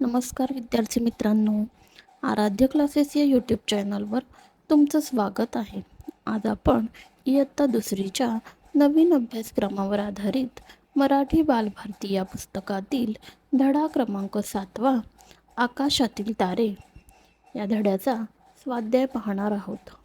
नमस्कार विद्यार्थी मित्रांनो, आराध्य क्लासेस या यूट्यूब चॅनलवर तुमचं स्वागत आहे. आज आपण इयत्ता दुसरीच्या नवीन अभ्यासक्रमावर आधारित मराठी बालभारती या पुस्तकातील धडा क्रमांक 7 आकाशातील तारे या धड्याचा स्वाध्याय पाहणार आहोत.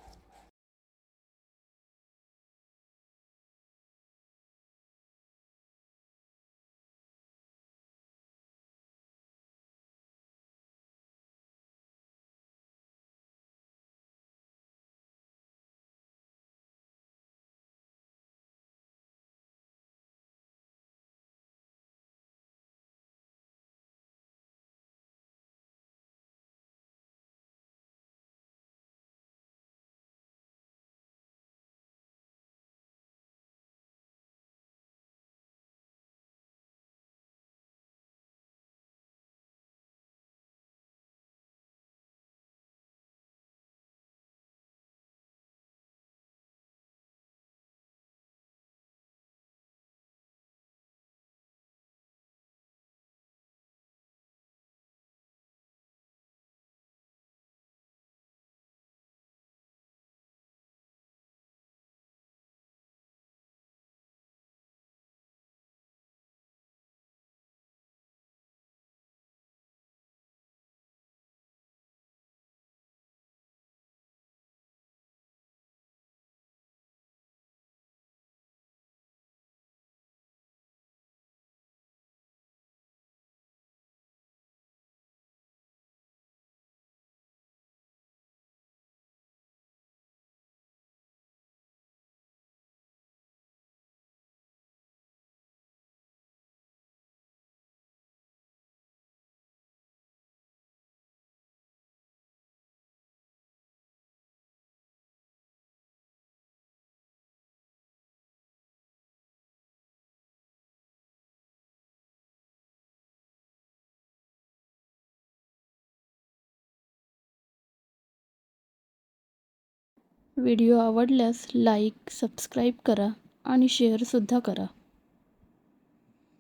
व्हिडिओ आवडल्यास लाईक, सबस्क्राईब करा आणि शेअरसुद्धा करा.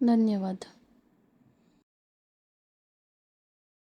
धन्यवाद.